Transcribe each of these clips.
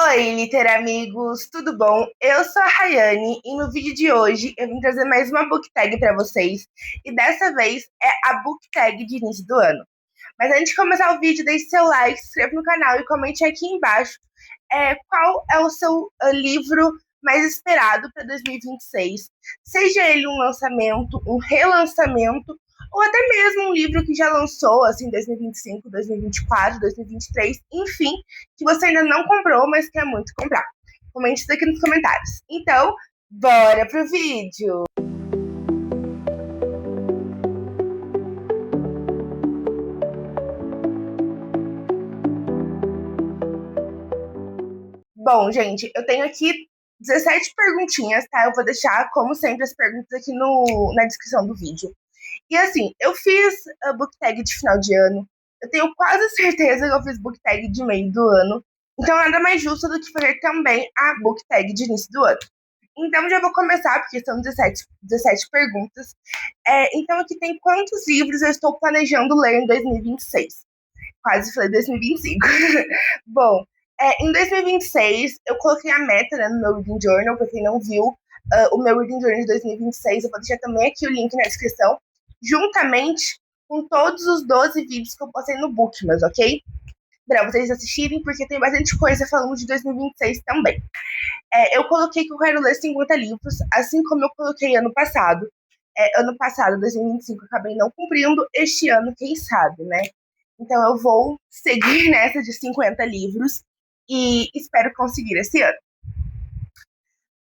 Oi, Liter amigos, tudo bom? Eu sou a Rayane e no vídeo de hoje eu vim trazer mais uma book tag para vocês e dessa vez é a book tag de início do ano. Mas antes de começar o vídeo, deixe seu like, se inscreva no canal e comente aqui embaixo qual é o seu livro mais esperado para 2026, seja ele um lançamento, um relançamento ou até mesmo um livro que já lançou, assim, 2025, 2024, 2023, enfim, que você ainda não comprou, mas quer muito comprar. Comente isso aqui nos comentários. Então, bora pro vídeo! Bom, gente, eu tenho aqui 17 perguntinhas, tá? Eu vou deixar, como sempre, as perguntas aqui na descrição do vídeo. E assim, eu fiz a book tag de final de ano. Eu tenho quase certeza que eu fiz book tag de meio do ano. Então, nada mais justo do que fazer também a book tag de início do ano. Então, já vou começar, porque são 17 perguntas. Então, aqui tem quantos livros eu estou planejando ler em 2026? Quase falei 2025. Bom, em 2026, eu coloquei a meta, né, no meu Reading Journal, para quem não viu, o meu Reading Journal de 2026, eu vou deixar também aqui o link na descrição, juntamente com todos os 12 vídeos que eu postei no Bookmas, ok? Para vocês assistirem, porque tem bastante coisa falando de 2026 também. Eu coloquei que eu quero ler 50 livros, assim como eu coloquei ano passado. Ano passado, 2025, eu acabei não cumprindo. Este ano, quem sabe, né? Então eu vou seguir nessa de 50 livros e espero conseguir esse ano.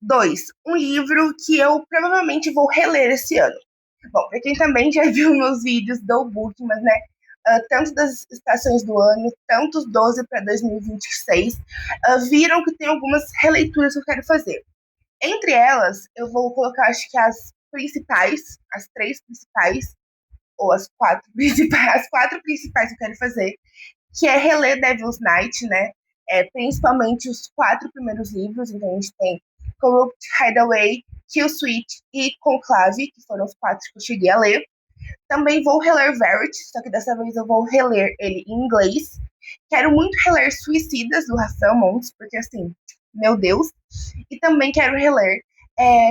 2. Um livro que eu provavelmente vou reler esse ano. Bom, para quem também já viu meus vídeos do Bookmas, né? Tanto das estações do ano, tanto os 12 para 2026, viram que tem algumas releituras que eu quero fazer. Entre elas, eu vou colocar, acho que as principais, as 3 principais, ou as 4 principais que eu quero fazer, que é reler Devil's Night, né? Principalmente os 4 primeiros livros, então a gente tem Corrupt, Hideaway, Kill Switch e Conclave, que foram os 4 que eu cheguei a ler. Também vou reler Verity, só que dessa vez eu vou reler ele em inglês. Quero muito reler Suicidas, do Rafael Montes, porque assim, meu Deus. E também quero reler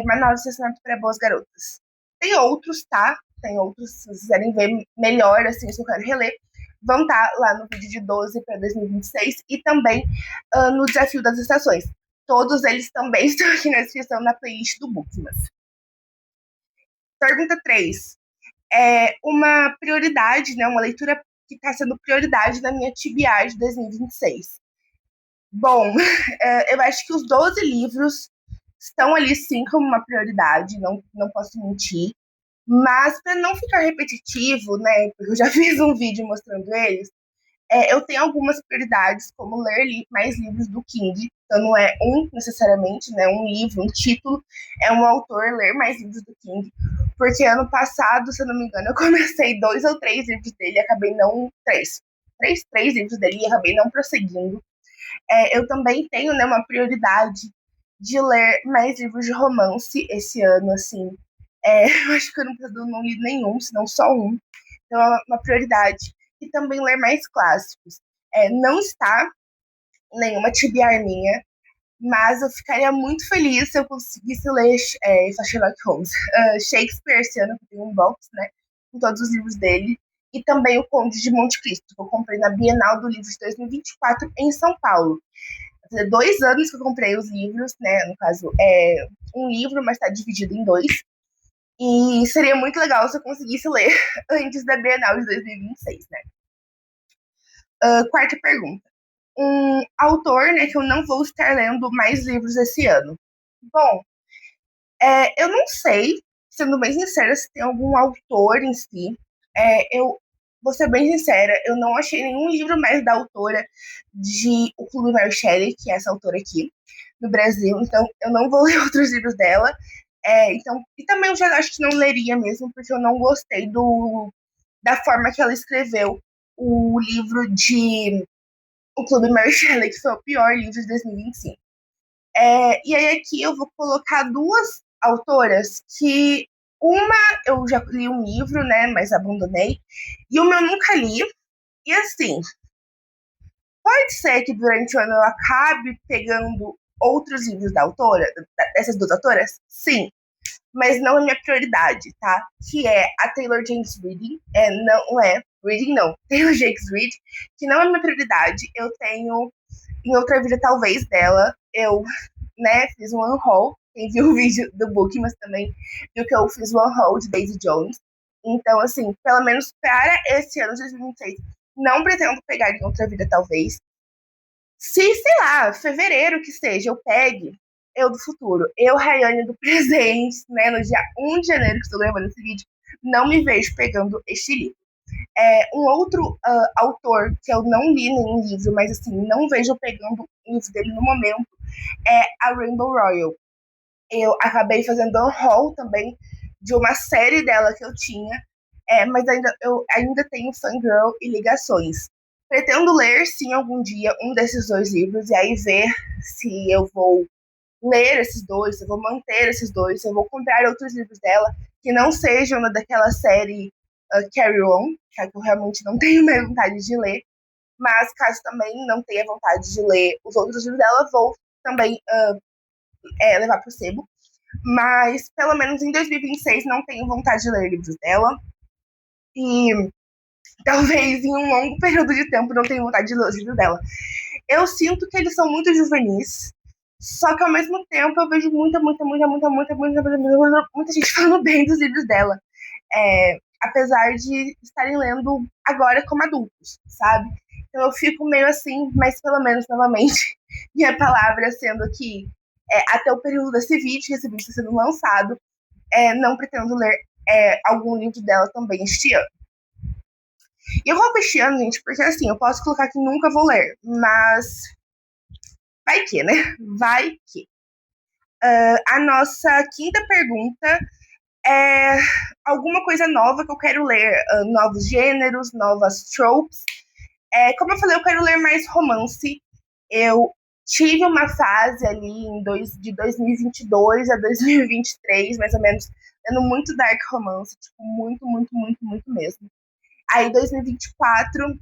Manual de Assassinato para Boas Garotas. Tem outros, tá? Tem outros, se vocês quiserem ver melhor, assim, se eu quero reler, vão estar lá no vídeo de 12 para 2026 e também no Desafio das Estações. Todos eles também estão aqui na descrição, na playlist do Bookmas. Pergunta 3. Uma prioridade, né, uma leitura que está sendo prioridade na minha TBR de 2026. Bom, eu acho que os 12 livros estão ali sim como uma prioridade, não posso mentir. Mas para não ficar repetitivo, né, porque eu já fiz um vídeo mostrando eles, eu tenho algumas prioridades, como ler mais livros do King. Então não é necessariamente, né, um livro, um título, é um autor ler mais livros do King. Porque ano passado, se eu não me engano, eu comecei 2 ou 3 livros dele e acabei não... Três livros dele e acabei não prosseguindo. Eu também tenho, né, uma prioridade de ler mais livros de romance esse ano, assim. Eu acho que eu não li nenhum, senão só um. Então é uma prioridade. E também ler mais clássicos. Não está nenhuma TBR minha, mas eu ficaria muito feliz se eu conseguisse ler Sherlock Holmes. Shakespeare, esse ano, que tem um box, né, com todos os livros dele. E também o Conde de Monte Cristo, que eu comprei na Bienal do Livro de 2024 em São Paulo. Há 2 anos que eu comprei os livros, né, no caso, um livro, mas está dividido em 2. E seria muito legal se eu conseguisse ler antes da Bienal de 2026, né? Quarta pergunta. Um autor, né, que eu não vou estar lendo mais livros esse ano. Bom, eu não sei, sendo bem sincera, se tem algum autor em si. Eu vou ser bem sincera, eu não achei nenhum livro mais da autora de O Clube Mary Shelley, que é essa autora aqui, no Brasil. Então, eu não vou ler outros livros dela. E também eu já acho que não leria mesmo, porque eu não gostei da forma que ela escreveu o livro de O Clube Mary Shelley, que foi o pior livro de 2025. E aí aqui eu vou colocar 2 autoras que uma eu já li um livro, né, mas abandonei, e uma eu nunca li. E assim, Pode ser que durante o ano eu acabe pegando outros livros da autora, dessas duas autoras? Sim, mas não é minha prioridade, tá? Que é a Taylor Jenkins Reid, não é, Reading não, Taylor Jenkins Reid, que não é minha prioridade. Eu tenho, em outra vida talvez dela, eu, né, fiz um unhaul, quem viu o vídeo do book, mas também viu que eu fiz um unhaul de Daisy Jones. Então, assim, pelo menos para esse ano de 2026, não pretendo pegar em outra vida talvez. Se, sei lá, fevereiro que seja, eu pegue, eu do futuro, eu, Rayane do presente, né, no dia 1 de janeiro que estou gravando esse vídeo, não me vejo pegando este livro. Um outro autor que eu não li nenhum livro, mas assim, não vejo pegando o livro dele no momento, é a Rainbow Royal. Eu acabei fazendo um haul também de uma série dela que eu tinha, mas eu ainda tenho Fangirl e Ligações. Pretendo ler, sim, algum dia um desses dois livros e aí ver se eu vou ler esses dois, se eu vou manter esses dois, se eu vou comprar outros livros dela que não sejam daquela série Carry On, que eu realmente não tenho mais vontade de ler, mas caso também não tenha vontade de ler os outros livros dela, vou também levar para o sebo. Mas, pelo menos em 2026, não tenho vontade de ler livros dela. E talvez em um longo período de tempo não tenha vontade de ler os livros dela. Eu sinto que eles são muito juvenis, só que ao mesmo tempo eu vejo muita gente falando bem dos livros dela. Apesar de estarem lendo agora como adultos, sabe? Então eu fico meio assim, mas pelo menos, novamente, minha palavra sendo que até o período desse vídeo, que esse vídeo está sendo lançado, não pretendo ler algum livro dela também este ano. E eu coloco este ano, gente, porque assim, eu posso colocar que nunca vou ler, mas vai que, né? Vai que. A nossa quinta pergunta é alguma coisa nova que eu quero ler, novos gêneros, novas tropes. Como eu falei, eu quero ler mais romance. Eu tive uma fase ali de 2022 a 2023, mais ou menos, lendo muito dark romance, tipo, muito, muito, muito, muito mesmo. Aí, 2024,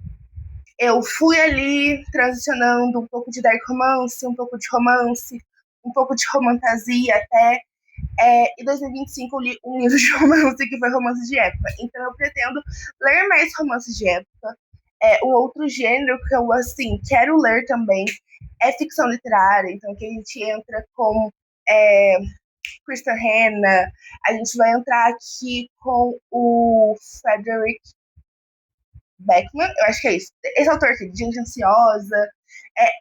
eu fui ali transicionando um pouco de dark romance, um pouco de romance, um pouco de romantasia até. Em 2025 eu li um livro de romance que foi romance de época. Então eu pretendo ler mais romances de época. Um outro gênero que eu, assim, quero ler também é ficção literária. Então que a gente entra com Kristen Hanna, a gente vai entrar aqui com o Frederick Beckman, eu acho que é isso. Esse autor aqui, de Gente Ansiosa,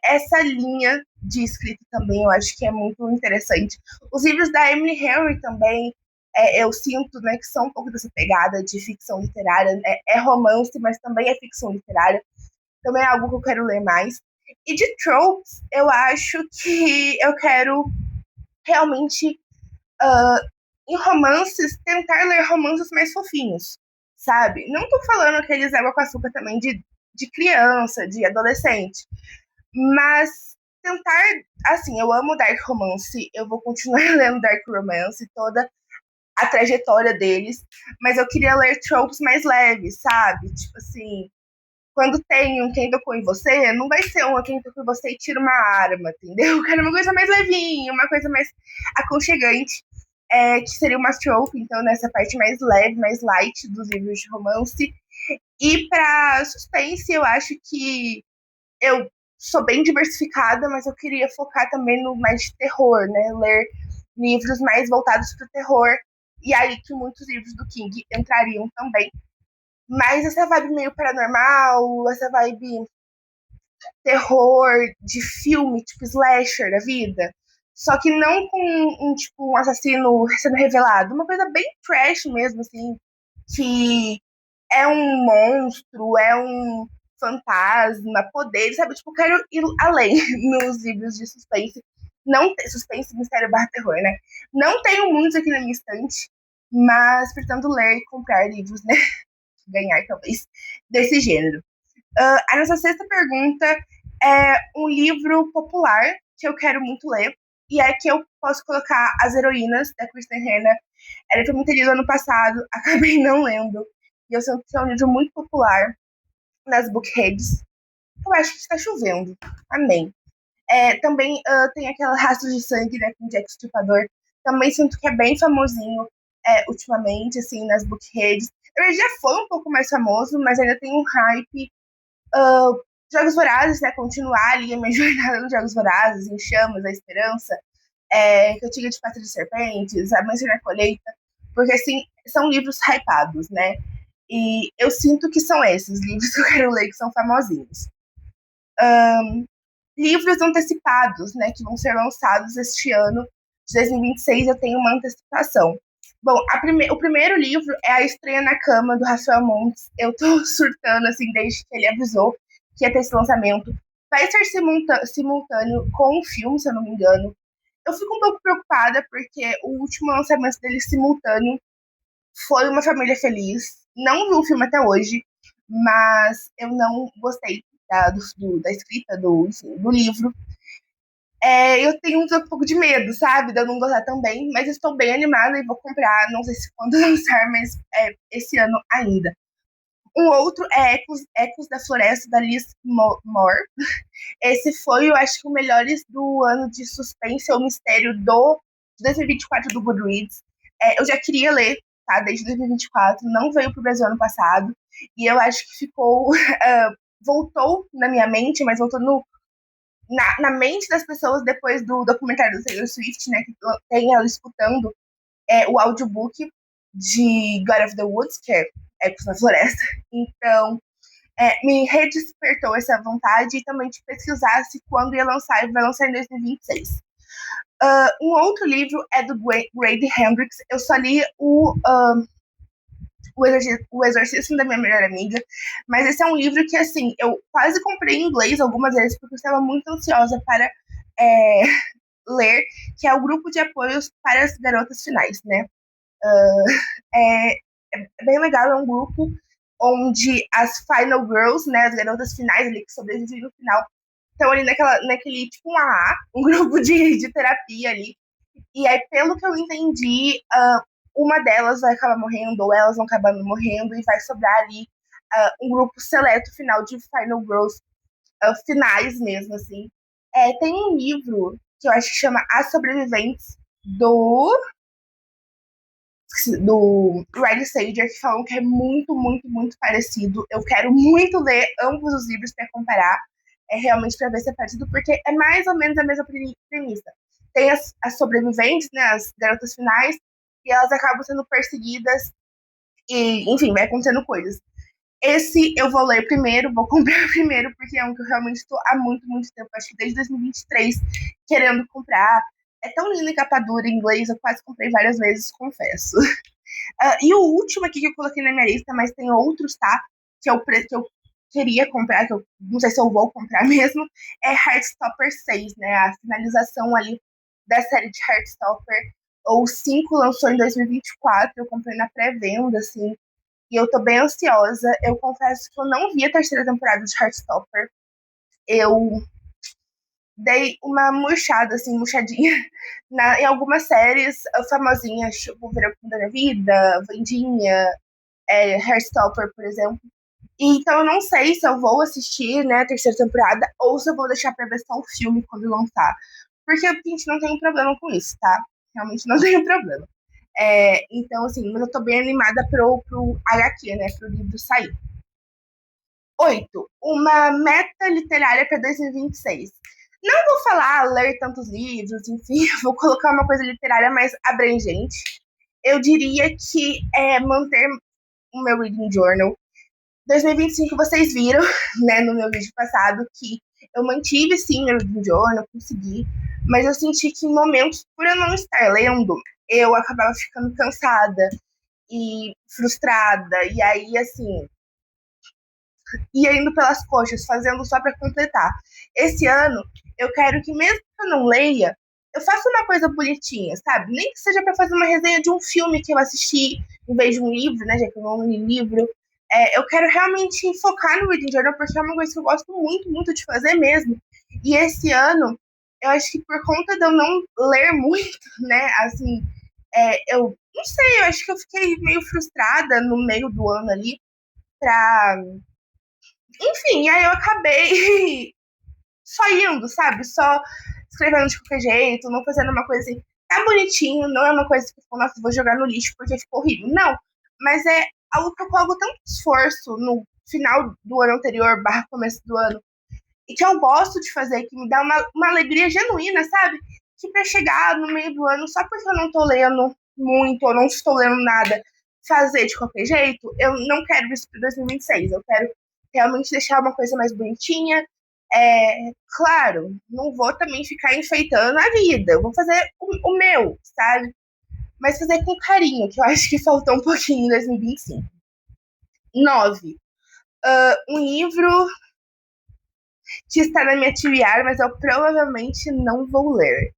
essa linha de escrita também eu acho que é muito interessante. Os livros da Emily Henry também, eu sinto, né, que são um pouco dessa pegada de ficção literária. É romance, mas também é ficção literária. Também é algo que eu quero ler mais. E de tropes, eu acho que eu quero realmente, em romances, tentar ler romances mais fofinhos, sabe? Não tô falando aqueles água com açúcar também de criança, de adolescente, mas tentar, assim, eu amo dark romance, eu vou continuar lendo dark romance, toda a trajetória deles, mas eu queria ler tropes mais leves, sabe? Tipo assim, quando tem um Quem Tocou em Você, não vai ser um Quem Tocou em Você e tira uma arma, entendeu? Eu quero uma coisa mais levinha, uma coisa mais aconchegante, que seria uma trope, então, nessa parte mais leve, mais light dos livros de romance. E para suspense, eu acho que eu sou bem diversificada, mas eu queria focar também no mais de terror, né? Ler livros mais voltados para o terror, e aí que muitos livros do King entrariam também. Mas essa vibe meio paranormal, essa vibe terror de filme, tipo slasher da vida. Só que não com tipo, um assassino sendo revelado. Uma coisa bem trash mesmo, assim. Que é um monstro, é um fantasma, poder, sabe? Tipo, quero ir além nos livros de suspense. Não tem suspense, mistério barra terror, né? Não tenho muitos aqui na minha estante, mas pretendo ler e comprar livros, né? Ganhar, talvez, desse gênero. A nossa sexta pergunta é um livro popular que eu quero muito ler, e é que eu posso colocar As Heroínas, da Kristen Hanna. Ela foi muito lida ano passado, acabei não lendo, e eu sinto que é um livro muito popular nas bookheads. Eu acho que está chovendo. Amém. Também tem aquela Rastro de Sangue, né, com Jack Stripador. Também sinto que é bem famosinho ultimamente, assim, nas bookheads. Ele já foi um pouco mais famoso, mas ainda tem um hype. Uh, Jogos Vorazes, né, continuar ali a minha jornada nos Jogos Vorazes, em Chamas, a Esperança, Cantiga de Pátria de Serpentes, A Mancha na Colheita, porque, assim, são livros hypados, né? E eu sinto que são esses livros que eu quero ler, que são famosinhos. Livros antecipados, né, que vão ser lançados este ano, de 2026, eu tenho uma antecipação. Bom, o primeiro livro é A Estreia na Cama, do Rafael Montes. Eu tô surtando, assim, desde que ele avisou que ia ter esse lançamento. Vai ser simultâneo com o filme, se eu não me engano. Eu fico um pouco preocupada, porque o último lançamento dele simultâneo foi Uma Família Feliz. Não vi o filme até hoje, mas eu não gostei da escrita enfim, do livro. Eu tenho um pouco de medo, sabe? De eu não gostar tão bem, mas estou bem animada e vou comprar, não sei se quando lançar, mas esse ano ainda. Um outro é Ecos da Floresta, da Liz Moore. Esse foi, eu acho que o melhores do ano de suspense ou mistério de 2024 do Goodreads. Eu já queria ler, tá? Desde 2024, não veio pro Brasil ano passado, e eu acho que ficou. Voltou na minha mente, mas voltou na mente das pessoas depois do documentário do Taylor Swift, né? Que tem ela escutando o audiobook de God of the Woods, que é Ecos na Floresta. Então, me redespertou essa vontade e também de pesquisar se quando ia lançar, e vai lançar em 2026. Um outro livro é do Grady Hendrix. Eu só li o Exorcismo da Minha Melhor Amiga, mas esse é um livro que, assim, eu quase comprei em inglês algumas vezes, porque eu estava muito ansiosa para ler, que é o Grupo de Apoios para as Garotas Finais, né? É, é bem legal, é um grupo onde as Final Girls, né, as garotas finais ali que sobrevivem no final, estão ali naquele, tipo um AA, um grupo de terapia ali. E aí, pelo que eu entendi, uma delas vai acabar morrendo, ou elas vão acabar morrendo, e vai sobrar ali um grupo seleto final de Final Girls finais mesmo, assim. Tem um livro que eu acho que chama As Sobreviventes, do Riley Sager, que falam que é muito, muito, muito parecido. Eu quero muito ler ambos os livros para comparar, realmente para ver se é parecido, porque é mais ou menos a mesma premissa. Tem as sobreviventes, né, as garotas finais, e elas acabam sendo perseguidas, e, enfim, vai acontecendo coisas. Esse eu vou ler primeiro, vou comprar primeiro, porque é um que eu realmente estou há muito, muito tempo, acho que desde 2023, querendo comprar. É tão lindo em capa dura em inglês, eu quase comprei várias vezes, confesso. E o último aqui que eu coloquei na minha lista, mas tem outros, tá? Que eu queria comprar, que eu não sei se eu vou comprar mesmo, é Heartstopper 6, né? A finalização ali da série de Heartstopper. O 5 lançou em 2024, eu comprei na pré-venda, assim, e eu tô bem ansiosa. Eu confesso que eu não vi a terceira temporada de Heartstopper. Eu dei uma murchada, assim, murchadinha, em algumas séries famosinhas, tipo Verão da Minha Vida, Vandinha, Hairstopper, por exemplo. E, então eu não sei se eu vou assistir, né, a terceira temporada ou se eu vou deixar pra ver só o filme quando lançar. Porque a gente não tem problema com isso, tá? Realmente não tenho problema. Então, assim, mas eu tô bem animada pro HQ, né, pro livro sair. 8. Uma meta literária para 2026. Não vou falar ler tantos livros, enfim, vou colocar uma coisa literária mais abrangente. Eu diria que é manter o meu reading journal. 2025 vocês viram, né, no meu vídeo passado, que eu mantive sim meu reading journal, consegui, mas eu senti que em momentos, por eu não estar lendo, eu acabava ficando cansada e frustrada, e aí, assim, ia indo pelas coxas, fazendo só para completar. Esse ano, eu quero que, mesmo que eu não leia, eu faça uma coisa bonitinha, sabe? Nem que seja para fazer uma resenha de um filme que eu assisti, em vez de um livro, né? Já que eu não li livro. Eu quero realmente focar no Reading Journal, porque é uma coisa que eu gosto muito, muito de fazer mesmo. E esse ano, eu acho que por conta de eu não ler muito, né? Assim, eu não sei, eu acho que eu fiquei meio frustrada no meio do ano ali, pra Enfim, aí eu acabei só indo, sabe? Só escrevendo de qualquer jeito, não fazendo uma coisa assim. Tá bonitinho, não é uma coisa que, nossa, vou jogar no lixo porque ficou horrível. Não, mas é algo que eu coloco tanto esforço no final do ano anterior, barra começo do ano, e que eu gosto de fazer, que me dá uma alegria genuína, sabe? Que pra chegar no meio do ano, só porque eu não tô lendo muito, ou não estou lendo nada, fazer de qualquer jeito, eu não quero isso para 2026. Eu quero realmente deixar uma coisa mais bonitinha. Claro, não vou também ficar enfeitando a vida. Eu vou fazer o meu, sabe? Mas fazer com carinho, que eu acho que faltou um pouquinho em 2025. 9. Um livro que está na minha TBR, mas eu provavelmente não vou ler.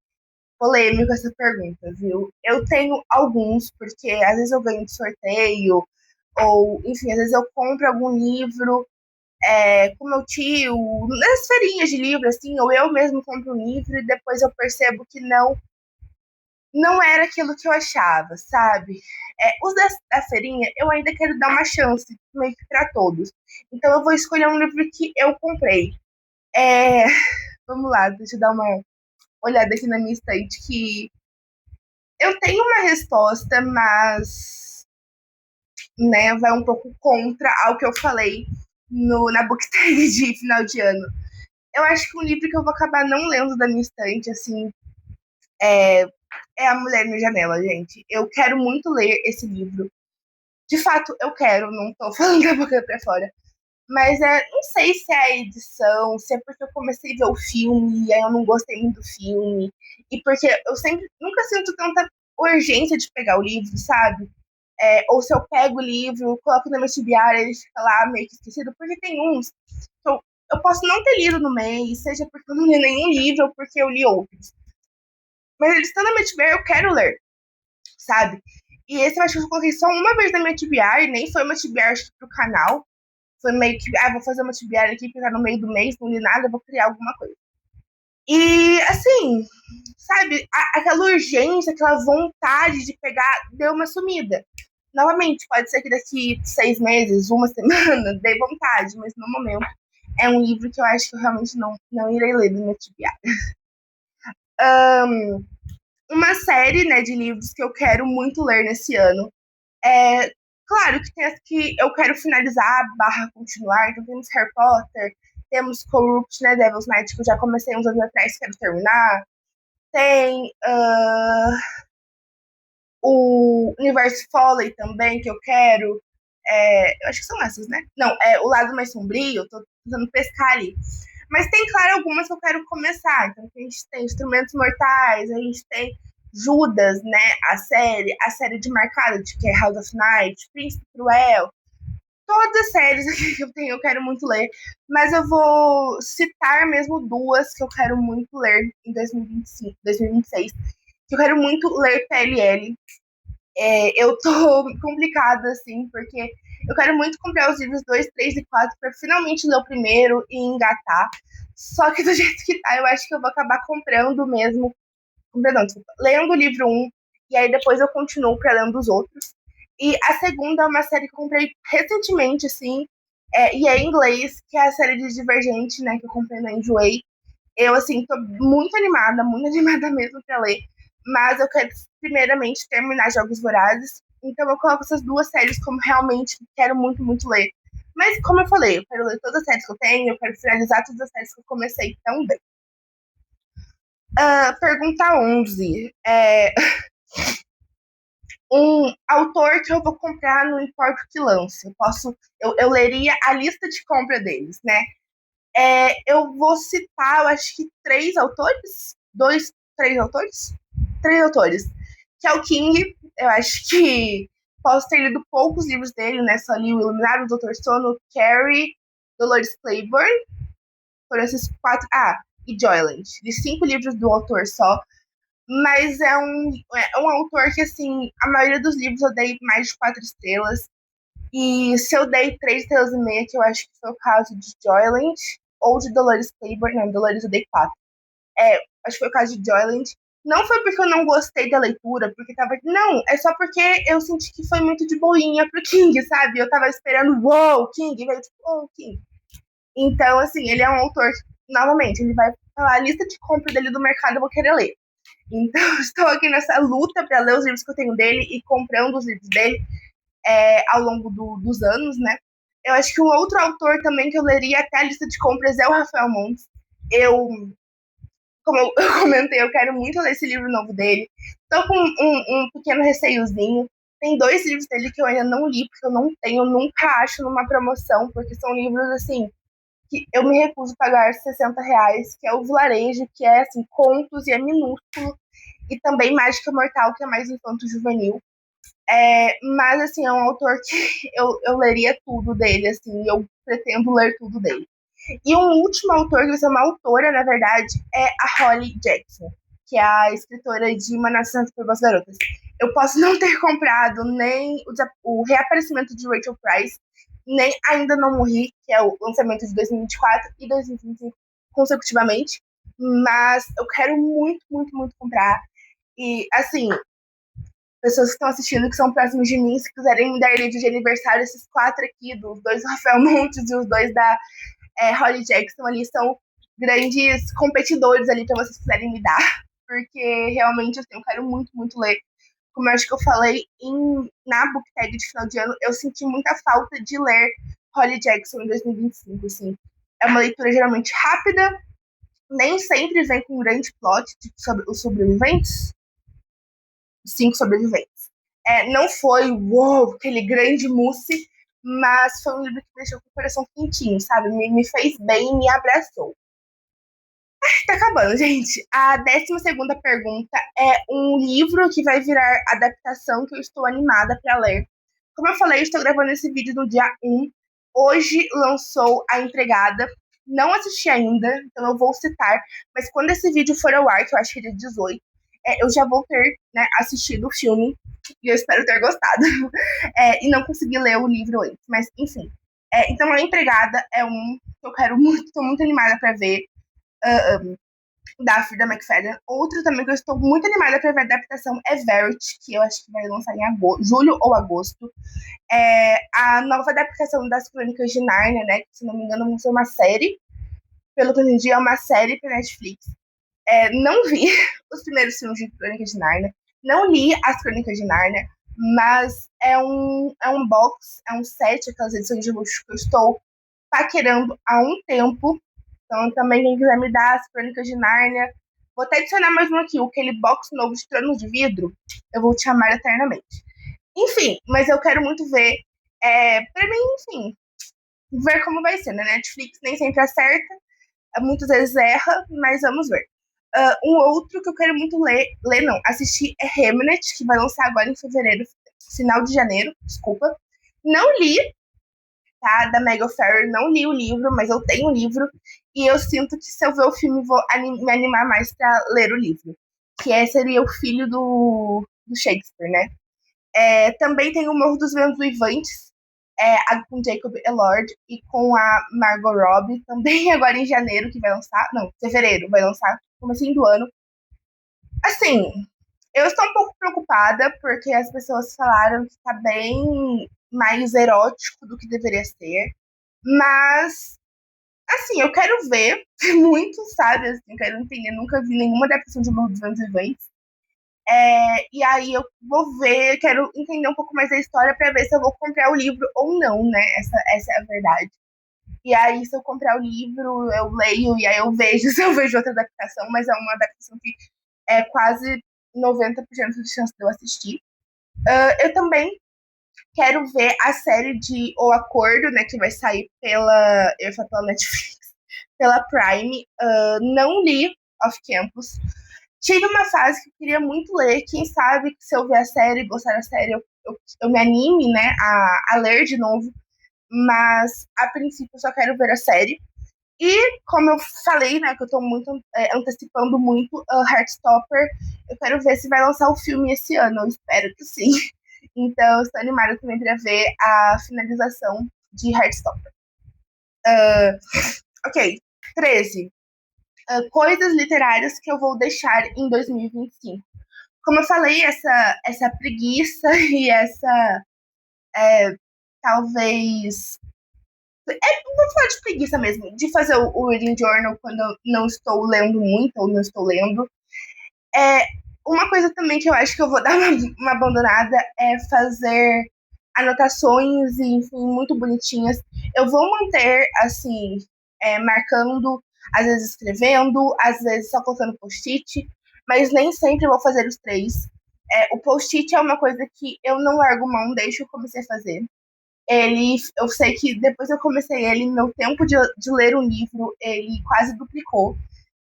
Polêmico essa pergunta, viu? Eu tenho alguns, porque às vezes eu ganho de sorteio, ou, enfim, às vezes eu compro algum livro com meu tio, nas feirinhas de livro, assim, ou eu mesmo compro um livro e depois eu percebo que não era aquilo que eu achava, sabe? Os da feirinha, eu ainda quero dar uma chance, meio que pra todos. Então eu vou escolher um livro que eu comprei. É, vamos lá, deixa eu dar uma olhada aqui na minha estante, que eu tenho uma resposta, mas né, vai um pouco contra ao que eu falei na book tag de final de ano. Eu acho que um livro que eu vou acabar não lendo da minha estante, assim, é, é A Mulher na Janela, gente. Eu quero muito ler esse livro. De fato, eu quero, não tô falando da boca pra fora. Mas não sei se é a edição, se é porque eu comecei a ver o filme e aí eu não gostei muito do filme. E porque eu sempre, nunca sinto tanta urgência de pegar o livro, sabe? Ou se eu pego o livro, coloco na minha tibiária, ele fica lá meio que esquecido, porque tem uns que eu posso não ter lido no mês, seja porque eu não li nenhum livro ou porque eu li outros. Mas eles estão na minha tibiária, eu quero ler, sabe? E esse eu acho que eu coloquei só uma vez na minha tibiária, nem foi uma tibiária, acho que pro canal. Foi meio que, vou fazer uma tibiária aqui, porque tá no meio do mês, não li nada, vou criar alguma coisa. E, assim, sabe, aquela urgência, aquela vontade de pegar, deu uma sumida. Novamente, pode ser que daqui 6 meses, uma semana, dê vontade, mas no momento é um livro que eu acho que eu realmente não irei ler do meu tibiário. Uma série, né, de livros que eu quero muito ler nesse ano. Claro que tem as que eu quero finalizar, barra continuar, então temos Harry Potter, temos Corrupt, né, Devil's Night, que eu já comecei uns anos atrás, quero terminar. Tem o Universo Foley também, que eu quero. Eu acho que são essas, né? Não, O Lado Mais Sombrio, tô tentando pescar ali. Mas tem, claro, algumas que eu quero começar. Então, a gente tem Instrumentos Mortais, a gente tem Judas, né? A série de Marcada, que é House of Night, Príncipe Cruel. Todas as séries aqui que eu tenho, eu quero muito ler. Mas eu vou citar mesmo duas que eu quero muito ler em 2025, 2026. Que eu quero muito ler PLL. Eu tô complicada, assim, porque eu quero muito comprar os livros 2, 3 e 4 para finalmente ler o primeiro e engatar. Só que do jeito que tá, eu acho que eu vou acabar comprando mesmo. Comprando, desculpa, lendo o livro 1, e aí depois eu continuo pra lendo os outros. E a segunda é uma série que eu comprei recentemente, assim, e é em inglês, que é a série de Divergente, né, que eu comprei na Enjoei. Eu, assim, tô muito animada mesmo pra ler. Mas eu quero, primeiramente, terminar Jogos Vorazes. Então eu coloco essas duas séries como realmente quero muito, muito ler. Mas, como eu falei, eu quero ler todas as séries que eu tenho, eu quero finalizar todas as séries que eu comecei também. Pergunta 11. Um autor que eu vou comprar, não importa o que lance. Eu leria a lista de compra deles, né? Eu vou citar, eu acho que três autores, três autores, três autores, que é o King. Eu acho que posso ter lido poucos livros dele, né? Só li o Iluminado, o Doutor Sono, Carrie, Dolores Claiborne, foram esses quatro. E Joyland. De 5 livros do autor só. Mas é um autor que, assim, a maioria dos livros eu dei mais de 4 estrelas. E se eu dei 3 estrelas e meia, que eu acho que foi o caso de Joyland, ou de Dolores Claiborne, não, Dolores eu dei 4. Acho que foi o caso de Joyland. Não foi porque eu não gostei da leitura, porque tava. Não, é só porque eu senti que foi muito de boinha pro King, sabe? Eu tava esperando, wow, King, veio tipo, oh, King. Então, assim, ele é um autor que, novamente, ele vai falar a lista de compra dele do mercado, eu vou querer ler. Então, estou aqui nessa luta para ler os livros que eu tenho dele e comprando os livros dele ao longo dos anos, né? Eu acho que um outro autor também que eu leria até a lista de compras é o Rafael Montes. Eu, como eu comentei, eu quero muito ler esse livro novo dele. Estou com um pequeno receiozinho. Tem 2 livros dele que eu ainda não li, porque eu não tenho, nunca acho numa promoção, porque são livros, assim, que eu me recuso a pagar R$ 60, que é o Vilarejo, que é, assim, contos e é minúsculo, e também Mágica Mortal, que é mais infanto-juvenil. Mas, assim, é um autor que eu leria tudo dele, assim, eu pretendo ler tudo dele. E um último autor, que vai ser uma autora, na verdade, é a Holly Jackson, que é a escritora de Uma Nação para as Garotas. Eu posso não ter comprado nem o reaparecimento de Rachel Price, nem Ainda Não Morri, que é o lançamento de 2024 e 2025 consecutivamente, mas eu quero muito, muito, muito comprar. E, assim, pessoas que estão assistindo que são próximos de mim, se quiserem me dar de aniversário, esses 4 aqui, dos 2 Rafael Montes e os 2 da Holly Jackson ali, são grandes competidores ali para vocês quiserem me dar, porque realmente assim, eu quero muito, muito ler. Como eu acho que eu falei na book tag de final de ano, eu senti muita falta de ler Holly Jackson em 2025, assim. É uma leitura geralmente rápida, nem sempre vem com um grande plot sobre os sobreviventes, 5 sobreviventes. Não foi, uou, aquele grande mousse, mas foi um livro que me deixou com o coração quentinho, sabe? Me fez bem, me abraçou. Tá acabando, gente. A 12ª pergunta é um livro que vai virar adaptação que eu estou animada para ler. Como eu falei, eu estou gravando esse vídeo no dia 1. Hoje lançou A Empregada. Não assisti ainda, então eu vou citar. Mas quando esse vídeo for ao ar, que eu acho que é dia 18, eu já vou ter, né, assistido o filme. E eu espero ter gostado. E não consegui ler o livro antes. Mas, enfim. Então, A Empregada é um que eu quero muito, estou muito animada para ver. Da Frida McFadden. Outro também que eu estou muito animada para ver a adaptação é Verity, que eu acho que vai lançar em julho ou agosto. A nova adaptação das Crônicas de Nárnia, né? Que, se não me engano, vai ser uma série. Pelo que eu entendi, é uma série para Netflix. Não vi os primeiros filmes de Crônicas de Nárnia. Não li as Crônicas de Nárnia. Mas é um box, é um set, aquelas edições de luxo que eu estou paquerando há um tempo. Então, também, quem quiser me dar as Crônicas de Nárnia. Vou até adicionar mais um aqui, aquele box novo de Tronos de Vidro. Eu vou te amar eternamente. Enfim, mas eu quero muito ver. Pra mim, enfim, ver como vai ser, né? Netflix nem sempre acerta, muitas vezes erra, mas vamos ver. Um outro que eu quero muito ler não, assistir é Hamnet, que vai lançar agora em fevereiro, final de janeiro, desculpa. Não li, tá? Da Meg O'Farrell. Não li o livro, mas eu tenho o livro. E eu sinto que se eu ver o filme, vou me animar mais para ler o livro. Seria o filho do Shakespeare, né? Também tem o Morro dos Ventos Uivantes, com Jacob Elord e com a Margot Robbie, também agora em janeiro, que vai lançar. Não, fevereiro, vai lançar, comecinho do ano. Assim, eu estou um pouco preocupada, porque as pessoas falaram que tá bem mais erótico do que deveria ser. Mas, assim, eu quero ver muito, sabe? Assim, eu quero entender. Nunca vi nenhuma adaptação de Morro dos Ventos Viventes. E aí eu vou ver, quero entender um pouco mais da história para ver se eu vou comprar o livro ou não, né? Essa é a verdade. E aí, se eu comprar o livro, eu leio e aí eu vejo se eu vejo outra adaptação, mas é uma adaptação que é quase 90% de chance de eu assistir. Eu também quero ver a série de O Acordo, né, que vai sair pela Netflix, pela Prime. Não li Off Campus. Tive uma fase que eu queria muito ler. Quem sabe se eu ver a série, gostar da série, eu me anime, né, a ler de novo. Mas, a princípio, eu só quero ver a série. E, como eu falei, né, que eu tô muito antecipando muito Heartstopper, eu quero ver se vai lançar o filme esse ano. Eu espero que sim. Então, eu estou animada também para ver a finalização de Heartstopper. Ok, 13. Coisas literárias que eu vou deixar em 2025. Como eu falei, essa preguiça e essa, talvez, Vou falar de preguiça mesmo, de fazer o reading journal quando eu não estou lendo muito ou não estou lendo. É, uma coisa também que eu acho que eu vou dar uma abandonada é fazer anotações, enfim, muito bonitinhas. Eu vou manter, assim, marcando, às vezes escrevendo, às vezes só colocando post-it, mas nem sempre eu vou fazer os três. O post-it é uma coisa que eu não largo mão desde que eu comecei a fazer. Eu sei que depois que eu comecei ele, meu tempo de ler um livro, ele quase duplicou.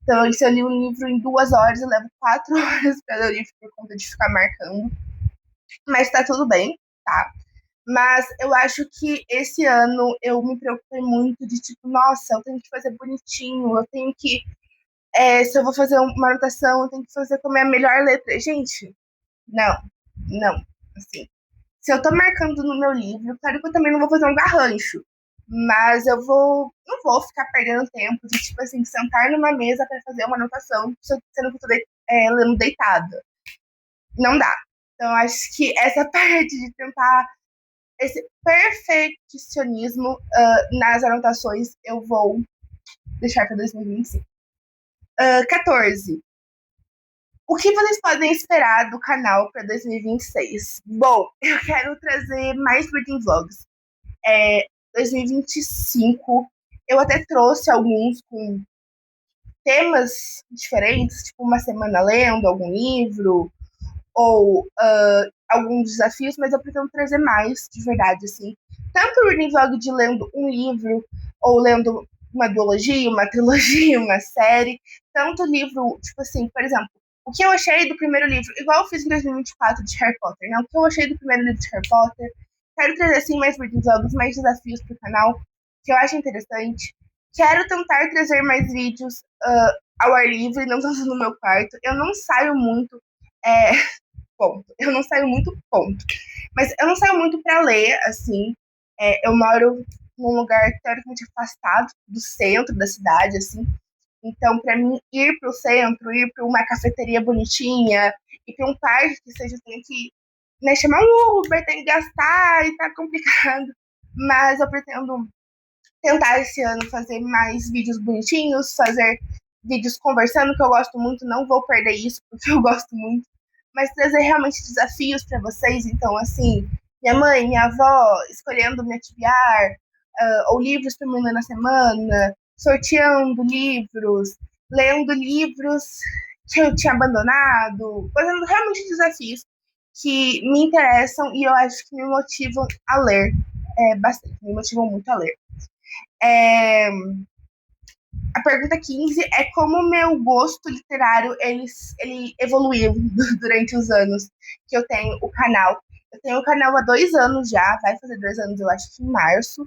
Então, se eu li um livro em 2 horas, eu levo 4 horas para ler o livro por conta de ficar marcando. Mas tá tudo bem, tá? Mas eu acho que esse ano eu me preocupei muito de tipo, nossa, eu tenho que fazer bonitinho, eu tenho que. Se eu vou fazer uma anotação, eu tenho que fazer com a minha melhor letra. Gente, não, não. Assim, se eu tô marcando no meu livro, claro que eu também não vou fazer um garrancho. Mas eu não vou ficar perdendo tempo de, tipo assim, sentar numa mesa para fazer uma anotação, sendo que eu tô lendo deitada. Não dá. Então, acho que essa parte de tentar esse perfeccionismo nas anotações eu vou deixar para 2025. 14. O que vocês podem esperar do canal para 2026? Bom, eu quero trazer mais reading vlogs. 2025, eu até trouxe alguns com temas diferentes, tipo uma semana lendo algum livro, ou alguns desafios, mas eu pretendo trazer mais, de verdade, assim. Tanto o reading vlog de lendo um livro, ou lendo uma duologia, uma trilogia, uma série, tanto livro, tipo assim, por exemplo, o que eu achei do primeiro livro, igual eu fiz em 2024 de Harry Potter, né? O que eu achei do primeiro livro de Harry Potter, quero trazer, assim, mais reading vlogs, mais desafios pro canal, que eu acho interessante. Quero tentar trazer mais vídeos ao ar livre, não tanto no meu quarto. Eu não saio muito, é, ponto. Eu não saio muito, ponto. Mas eu não saio muito para ler, assim. Eu moro num lugar teoricamente afastado do centro da cidade, assim. Então, para mim, ir para o centro, ir para uma cafeteria bonitinha, ir para um parque que seja, tem que, né, chamar um Uber, tem que gastar e tá complicado. Mas eu pretendo tentar esse ano fazer mais vídeos bonitinhos, fazer vídeos conversando, que eu gosto muito, não vou perder isso, porque eu gosto muito, mas trazer realmente desafios para vocês. Então, assim, minha mãe, minha avó escolhendo me ativar, ou livros para mim ler na semana, sorteando livros, lendo livros que eu tinha abandonado, fazendo realmente desafios que me interessam e eu acho que me motivam a ler bastante, me motivam muito a ler. É, a pergunta 15 é como o meu gosto literário ele evoluiu durante os anos que eu tenho o canal. Eu tenho o canal há 2 anos já, vai fazer 2 anos, eu acho que em março.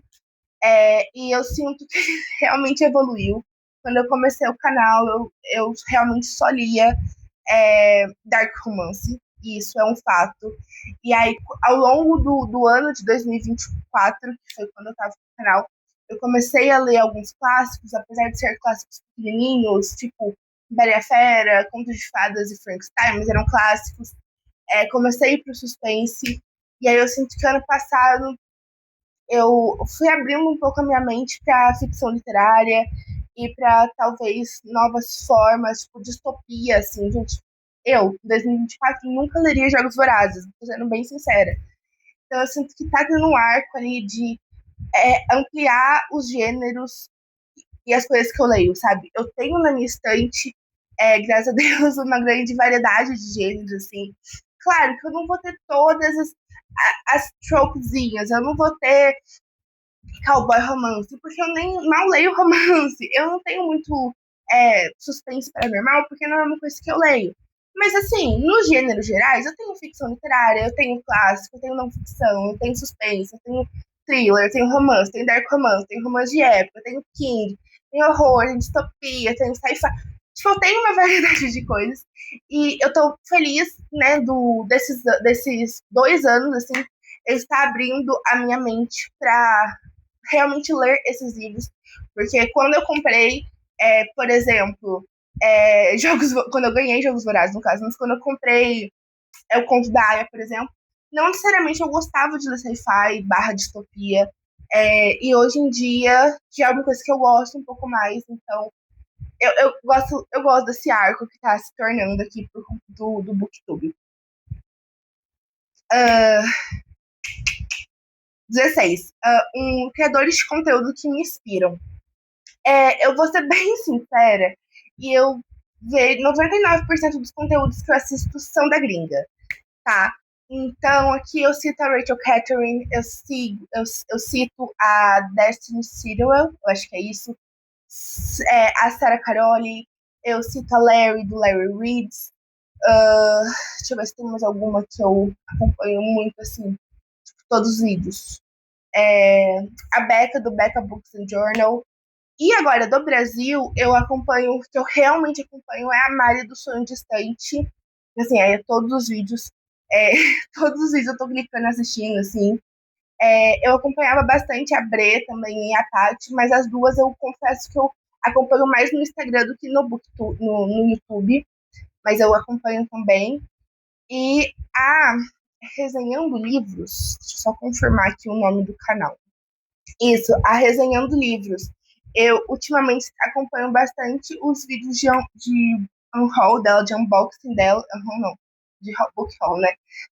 E eu sinto que realmente evoluiu. Quando eu comecei o canal, eu realmente só lia dark romance, e isso é um fato. E aí, ao longo do ano de 2024, que foi quando eu estava no canal, eu comecei a ler alguns clássicos, apesar de ser clássicos pequenininhos, tipo Bela e a Fera, Contos de Fadas e Frankenstein, mas eram clássicos. Comecei para o suspense, e aí eu sinto que ano passado eu fui abrindo um pouco a minha mente para ficção literária e para talvez novas formas, tipo distopia, assim, gente. Eu, em 2024, nunca leria Jogos Vorazes, sendo bem sincera. Então eu sinto que tá tendo um arco ali de ampliar os gêneros e as coisas que eu leio, sabe? Eu tenho na minha estante, graças a Deus, uma grande variedade de gêneros, assim. Claro que eu não vou ter todas as tropezinhas, eu não vou ter cowboy romance, porque eu nem mal leio romance. Eu não tenho muito suspense paranormal, porque não é uma coisa que eu leio. Mas, assim, nos gêneros gerais, eu tenho ficção literária, eu tenho clássico, eu tenho não ficção, eu tenho suspense, eu tenho thriller, eu tenho romance, tenho dark romance, tenho romance de época, eu tenho king, tenho horror, tenho distopia, tenho sci-fi. Tipo, eu tenho uma variedade de coisas. E eu tô feliz, né, desses 2 anos, assim, eu estar abrindo a minha mente para realmente ler esses livros. Porque quando eu comprei, por exemplo, quando eu ganhei Jogos Vorazes, no caso, mas quando eu comprei o Conto da Aia, por exemplo, não necessariamente eu gostava de ler sci-fi barra distopia. E hoje em dia já é uma coisa que eu gosto um pouco mais, então eu gosto desse arco que tá se tornando aqui do BookTube. 16. Criadores de conteúdo que me inspiram. Eu vou ser bem sincera, e eu vejo 99% dos conteúdos que eu assisto são da gringa, tá? Então, aqui eu cito a Rachel Catherine, eu cito a Destiny Sidwell, eu acho que é isso, a Sarah Caroli, eu cito a Larry, do Larry Reads. Deixa eu ver se tem mais alguma que eu acompanho muito, assim, todos os vídeos. A Becca, do Becca Books and Journal. E agora, do Brasil, eu acompanho, o que eu realmente acompanho é a Mari do Sonho Distante. Assim, todos os vídeos, é, todos os vídeos eu tô clicando assistindo, assim. Eu acompanhava bastante a Bre também e a Tati, mas as duas eu confesso que eu acompanho mais no Instagram do que no YouTube, mas eu acompanho também. E a Resenhando Livros, deixa eu só confirmar aqui o nome do canal. Isso, a Resenhando Livros. Eu ultimamente acompanho bastante os vídeos de unhaul dela, de unboxing dela, unhaul não, de book haul, né?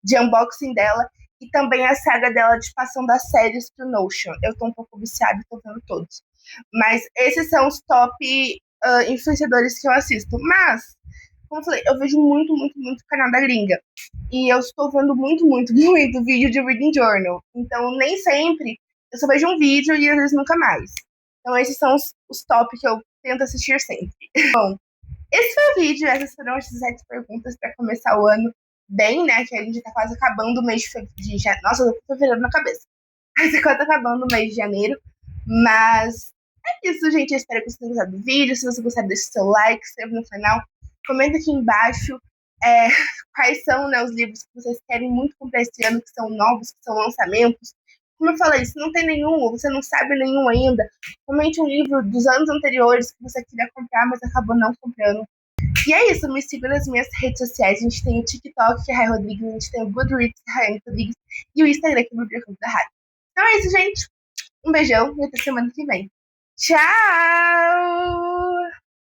De unboxing dela e também a saga dela de passando das séries pro Notion. Eu tô um pouco viciada e tô vendo todos. Mas esses são os top influenciadores que eu assisto. Mas, como eu falei, eu vejo muito, muito, muito canal da gringa. E eu estou vendo muito, muito, muito vídeo de Reading Journal. Então, nem sempre eu só vejo um vídeo e às vezes nunca mais. Então, esses são os top que eu tento assistir sempre. Bom, esse foi o vídeo. Essas foram as 17 perguntas para começar o ano bem, né? Que a gente tá quase acabando o mês de janeiro. Nossa, eu tô fevereiro na cabeça. Mas tá quase acabando o mês de janeiro. Mas é isso, gente. Eu espero que vocês tenham gostado do vídeo. Se você gostar, deixe seu like, se inscreva no canal. Comenta aqui embaixo quais são, né, os livros que vocês querem muito comprar esse ano, que são novos, que são lançamentos. Como eu falei, se não tem nenhum, ou você não sabe nenhum ainda, comente um livro dos anos anteriores que você queria comprar, mas acabou não comprando. E é isso, me siga nas minhas redes sociais. A gente tem o TikTok, que é Rai Rodrigues, a gente tem o Goodreads, que é Rai Rodrigues, e o Instagram, que é o Biblioteca da Rádio. Então é isso, gente. Um beijão e até semana que vem. Tchau!